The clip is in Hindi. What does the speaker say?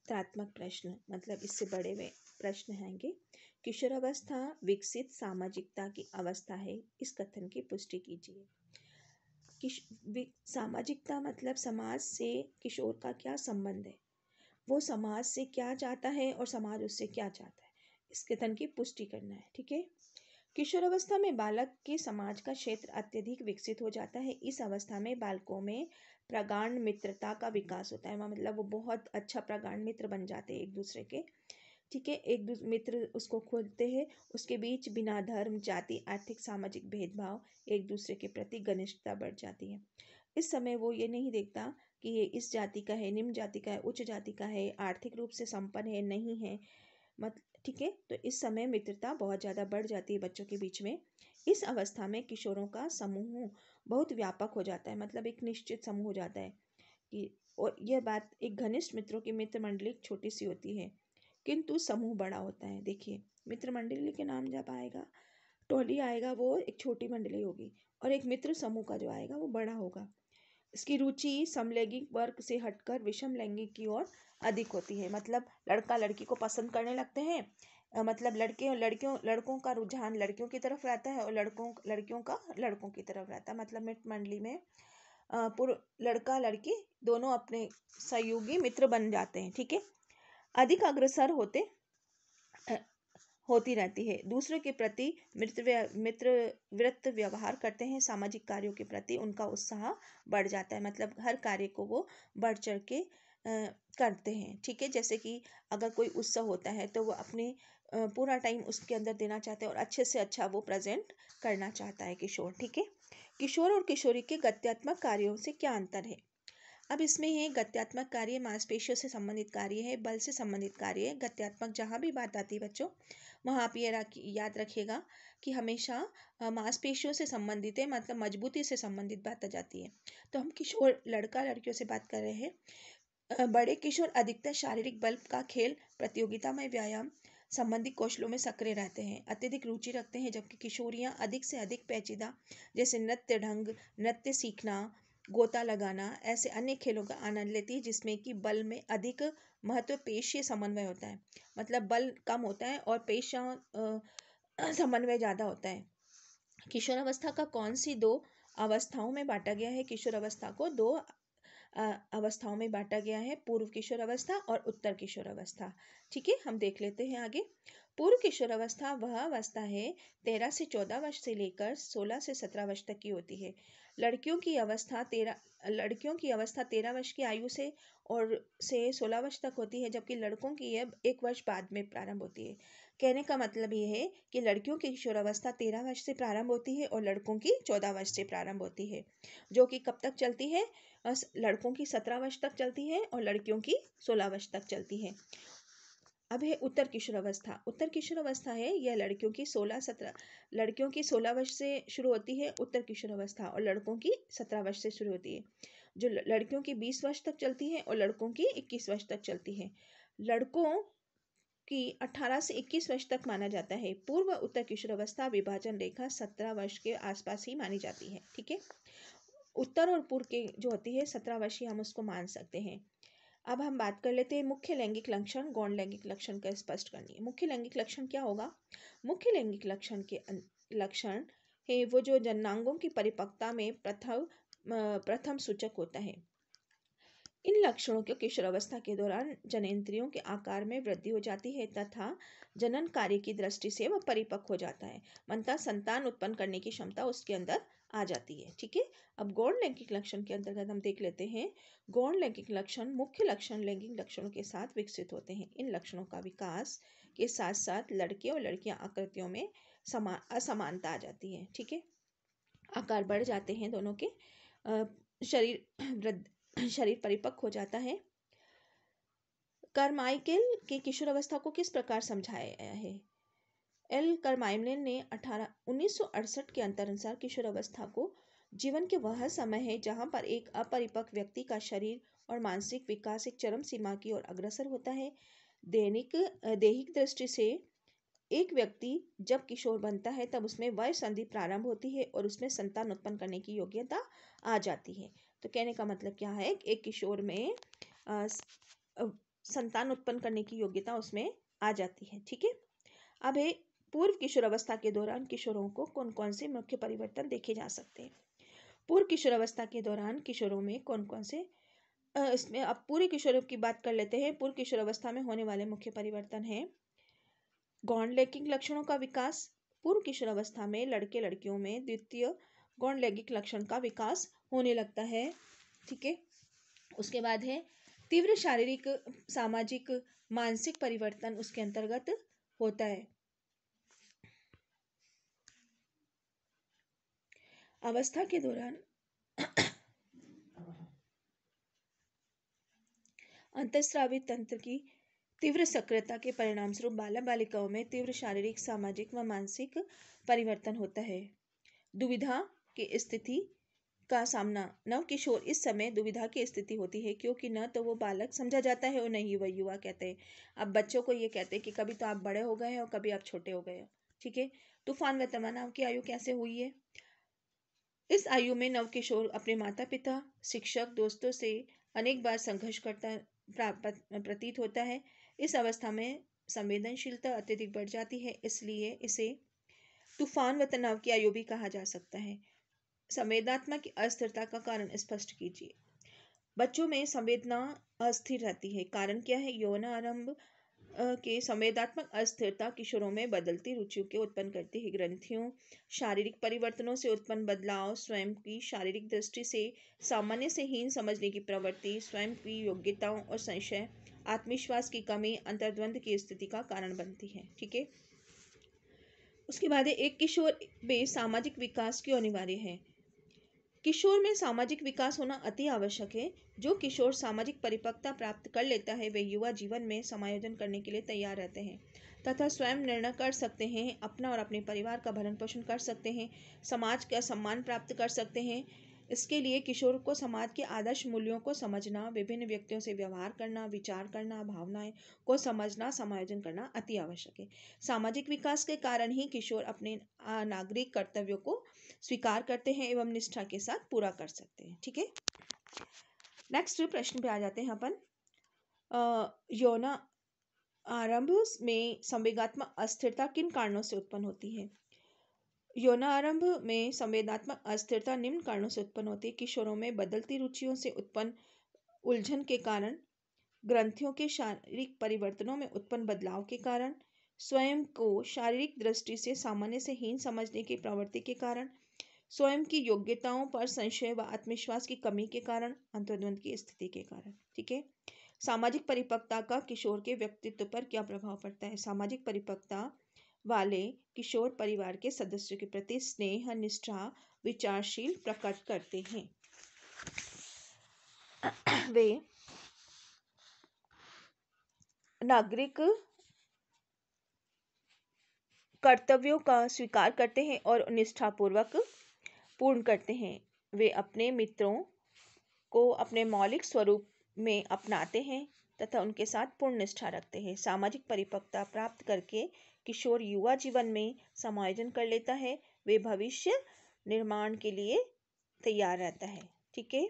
चित्रात्मक प्रश्न, मतलब इससे बड़े हुए प्रश्न हैंगे। किशोरावस्था विकसित सामाजिकता की अवस्था है, इस कथन की पुष्टि कीजिए। सामाजिकता मतलब समाज से किशोर का क्या संबंध है, वो समाज से क्या चाहता है और समाज उससे क्या चाहता है, इस कथन की पुष्टि करना है। ठीक है। किशोरावस्था में बालक के समाज का क्षेत्र अत्यधिक विकसित हो जाता है। इस अवस्था में बालकों में प्रगाढ़ मित्रता का विकास होता है, मतलब वो बहुत अच्छा प्रगाढ़ मित्र बन जाते हैं एक दूसरे के। ठीक है। एक दूसरे मित्र उसको खोलते हैं, उसके बीच बिना धर्म, जाति, आर्थिक, सामाजिक भेदभाव एक दूसरे के प्रति घनिष्ठता बढ़ जाती है। इस समय वो ये नहीं देखता कि ये इस जाति का है, निम्न जाति का है, उच्च जाति का है, आर्थिक रूप से संपन्न है, नहीं है, ठीक है। तो इस समय मित्रता बहुत ज़्यादा बढ़ जाती है बच्चों के बीच में। इस अवस्था में किशोरों का समूह बहुत व्यापक हो जाता है, मतलब एक निश्चित समूह हो जाता है कि, और यह बात एक घनिष्ठ मित्रों की मित्र मंडली छोटी सी होती है किंतु समूह बड़ा होता है। देखिए, मित्र मंडली के नाम जब आएगा, टोली आएगा, वो एक छोटी मंडली होगी, और एक मित्र समूह का जो आएगा वो बड़ा होगा। इसकी रुचि समलैंगिक वर्ग से हटकर विषम लैंगिक की ओर अधिक होती है, मतलब लड़का लड़की को पसंद करने लगते हैं, मतलब लड़कों का रुझान लड़कियों की तरफ रहता है और लड़कियों का लड़कों की तरफ रहता है। मतलब मित्र मंडली में लड़का लड़की दोनों अपने सहयोगी मित्र बन जाते हैं। ठीक है। अधिक अग्रसर होती रहती है, दूसरों के प्रति मित्रवृत्त व्यवहार करते हैं, सामाजिक कार्यों के प्रति उनका उत्साह बढ़ जाता है, मतलब हर कार्य को वो बढ़ चढ़ के करते हैं। ठीक है। जैसे कि अगर कोई उत्सव होता है तो वो अपने पूरा टाइम उसके अंदर देना चाहते हैं और अच्छे से अच्छा वो प्रेजेंट करना चाहता है किशोर। ठीक है। किशोर और किशोरी के गत्यात्मक कार्यों से क्या अंतर है? अब इसमें है गत्यात्मक कार्य मांसपेशियों से संबंधित कार्य है, बल से संबंधित कार्य है। गत्यात्मक जहाँ भी बात आती है बच्चों, वहाँ आप ये याद रखिएगा कि हमेशा मांसपेशियों से संबंधित है, मतलब मजबूती से संबंधित बात आ जाती है। तो हम किशोर लड़का लड़कियों से बात कर रहे हैं। बड़े किशोर अधिकतर शारीरिक बल का खेल, प्रतियोगिता में व्यायाम संबंधी कौशलों में सक्रिय रहते हैं, अत्यधिक रुचि रखते हैं, जबकि किशोरियां अधिक से अधिक पेचीदा जैसे नृत्य ढंग, नृत्य सीखना, गोता लगाना, ऐसे अन्य खेलों का आनंद लेती है जिसमें कि बल में अधिक महत्व पेशीय समन्वय होता है, मतलब बल कम होता है और पेशियां समन्वय ज़्यादा होता है। किशोरावस्था का कौन सी दो अवस्थाओं में बांटा गया है? किशोरावस्था को दो अवस्थाओं में बांटा गया है, पूर्व किशोरावस्था और उत्तर किशोरावस्था। ठीक है। हम देख लेते हैं आगे। पूर्व किशोरावस्था वह अवस्था है 13 से 14 वर्ष से लेकर 16 से 17 वर्ष तक की होती है। लड़कियों की अवस्था 13 वर्ष की आयु से और 16 वर्ष तक होती है, जबकि लड़कों की यह 1 वर्ष बाद में प्रारंभ होती है। कहने का मतलब ये है कि लड़कियों की किशोरावस्था 13 वर्ष से प्रारंभ होती है और लड़कों की 14 वर्ष से प्रारंभ होती है, जो कि कब तक चलती है? लड़कों की 17 वर्ष तक चलती है और लड़कियों की 16 वर्ष तक चलती है। अब है उत्तर किशोरावस्था। उत्तर किशोरावस्था है यह लड़कियों की 16 वर्ष से शुरू होती है उत्तर किशोरावस्था, और लड़कों की 17 वर्ष से शुरू होती है, जो लड़कियों की 20 वर्ष तक चलती है और लड़कों की 21 वर्ष तक चलती है। लड़कों की 18 से 21 वर्ष तक माना जाता है। पूर्व उत्तर किशोरावस्था विभाजन रेखा 17 वर्ष के आसपास ही मानी जाती है। ठीक है। उत्तर और पूर्व के जो होती है 17 वर्षीय, हम उसको मान सकते हैं। अब हम बात कर लेते हैं मुख्य लैंगिक लक्षण, गौण लैंगिक लक्षण का स्पष्ट करनी है। मुख्य लैंगिक लक्षण क्या होगा? मुख्य लैंगिक लक्षण के लक्षण है वो जो जननांगों की परिपक्वता में प्रथम सूचक होता है। इन लक्षणों के किशोरावस्था के दौरान जनेंद्रियों के आकार में वृद्धि हो जाती है तथा जनन कार्य की दृष्टि से वह परिपक्व हो जाता है, मतलब संतान उत्पन्न करने की क्षमता उसके अंदर आ जाती है। ठीक है। अब गौण लैंगिक लक्षण के अंतर्गत हम देख लेते हैं। गौण लैंगिक लक्षण मुख्य लक्षण लैंगिक लक्षणों के साथ विकसित होते हैं। इन लक्षणों का विकास के साथ साथ लड़के और लड़कियां आकृतियों में असमानता आ जाती है। ठीक है। आकार बढ़ जाते हैं दोनों के, शरीर परिपक्व हो जाता है। कार्माइकेल की किशोरावस्था को किस प्रकार समझाया गया है? एल कार्माइकेल ने 1968 के अनुसार किशोरावस्था को जीवन के वह समय है जहां पर एक अपरिपक्व व्यक्ति का शरीर और मानसिक विकास एक चरम सीमा की ओर अग्रसर होता है। दैहिक दृष्टि से एक व्यक्ति जब किशोर बनता है तब उसमें वय संधि प्रारंभ होती है और उसमें संतान उत्पन्न करने की योग्यता आ जाती है। तो कहने का मतलब क्या है? एक किशोर में संतान उत्पन्न करने की योग्यता उसमें आ जाती है। ठीक है, अब है पूर्व किशोरावस्था के दौरान किशोरों को कौन कौन से मुख्य परिवर्तन देखे जा सकते हैं। पूर्व किशोरावस्था के दौरान किशोरों में कौन कौन से इसमें अब पूरे किशोरों की बात कर लेते हैं। पूर्व किशोरावस्था में होने वाले मुख्य परिवर्तन हैं गौण लैंगिक लक्षणों का विकास। पूर्व किशोरावस्था में लड़के लड़कियों में द्वितीय गौण लैंगिक लक्षण का विकास होने लगता है। ठीक है, उसके बाद है तीव्र शारीरिक, सामाजिक, मानसिक परिवर्तन उसके अंतर्गत होता है। अवस्था के दौरान अंतःस्रावी तंत्र की तीव्र सक्रियता के परिणाम स्वरूप बालक बालिकाओं में तीव्र शारीरिक, सामाजिक व मानसिक परिवर्तन होता है। दुविधा की स्थिति का सामना। नव किशोर इस समय दुविधा की स्थिति होती है, क्योंकि न तो वो बालक समझा जाता है और न ही वह युवा कहते हैं। अब बच्चों को ये कहते हैं कि कभी तो आप बड़े हो गए हो, कभी आप छोटे हो गए हो। ठीक है, तूफान व तमन्नाओं की आयु कैसे हुई है। इस आयु में नव किशोर अपने माता पिता, शिक्षक, दोस्तों से अनेक बार संघर्ष करता प्रतीत होता है। इस अवस्था में संवेदनशीलता अत्यधिक बढ़ जाती है, इसलिए इसे तूफान व तनाव की आयु भी कहा जा सकता है। संवेदनात्मक अस्थिरता का कारण स्पष्ट कीजिए। बच्चों में संवेदना अस्थिर रहती है, कारण क्या है। यौन आरंभ के संवेदनात्मक अस्थिरता किशोरों में बदलती रुचियों के उत्पन्न करती है। ग्रंथियों, शारीरिक परिवर्तनों से उत्पन्न बदलाव, स्वयं की शारीरिक दृष्टि से सामान्य से हीन समझने की प्रवृत्ति, स्वयं की योग्यताओं और संशय, आत्मविश्वास की कमी, अंतर्द्वंद की स्थिति का कारण बनती है। ठीक है, उसके बाद एक किशोर में सामाजिक विकास क्यों अनिवार्य है। किशोर में सामाजिक विकास होना अति आवश्यक है। जो किशोर सामाजिक परिपक्वता प्राप्त कर लेता है वे युवा जीवन में समायोजन करने के लिए तैयार रहते हैं तथा स्वयं निर्णय कर सकते हैं, अपना और अपने परिवार का भरण पोषण कर सकते हैं, समाज का सम्मान प्राप्त कर सकते हैं। इसके लिए किशोर को समाज के आदर्श मूल्यों को समझना, विभिन्न व्यक्तियों से व्यवहार करना, विचार करना, भावनाएं को समझना, समायोजन करना अति आवश्यक है। सामाजिक विकास के कारण ही किशोर अपने नागरिक कर्तव्यों को स्वीकार करते हैं एवं निष्ठा के साथ पूरा कर सकते हैं। ठीक है, नेक्स्ट प्रश्न पे आ जाते हैं अपन। यौन आरंभ में संवेगात्मक अस्थिरता किन कारणों से उत्पन्न होती है। यौन आरंभ में संवेदनात्मक अस्थिरता निम्न कारणों से उत्पन्न होती है। किशोरों में बदलती रुचियों से उत्पन्न उलझन के कारण, ग्रंथियों के शारीरिक परिवर्तनों में उत्पन्न बदलाव के कारण, स्वयं को शारीरिक दृष्टि से सामान्य से हीन समझने की प्रवृत्ति के कारण, स्वयं की योग्यताओं पर संशय व आत्मविश्वास की कमी के कारण, अंतर्द्वंद की स्थिति के कारण। ठीक है, सामाजिक परिपक्वता का किशोर के व्यक्तित्व पर क्या प्रभाव पड़ता है। सामाजिक परिपक्वता वाले किशोर परिवार के सदस्यों के प्रति स्नेह, निष्ठा, विचारशील प्रकट करते हैं। वे नागरिक कर्तव्यों का स्वीकार करते हैं और निष्ठापूर्वक पूर्ण करते हैं। वे अपने मित्रों को अपने मौलिक स्वरूप में अपनाते हैं तथा उनके साथ पूर्ण निष्ठा रखते हैं। सामाजिक परिपक्वता प्राप्त करके किशोर युवा जीवन में समायोजन कर लेता है। वे भविष्य निर्माण के लिए तैयार रहता है। ठीक है।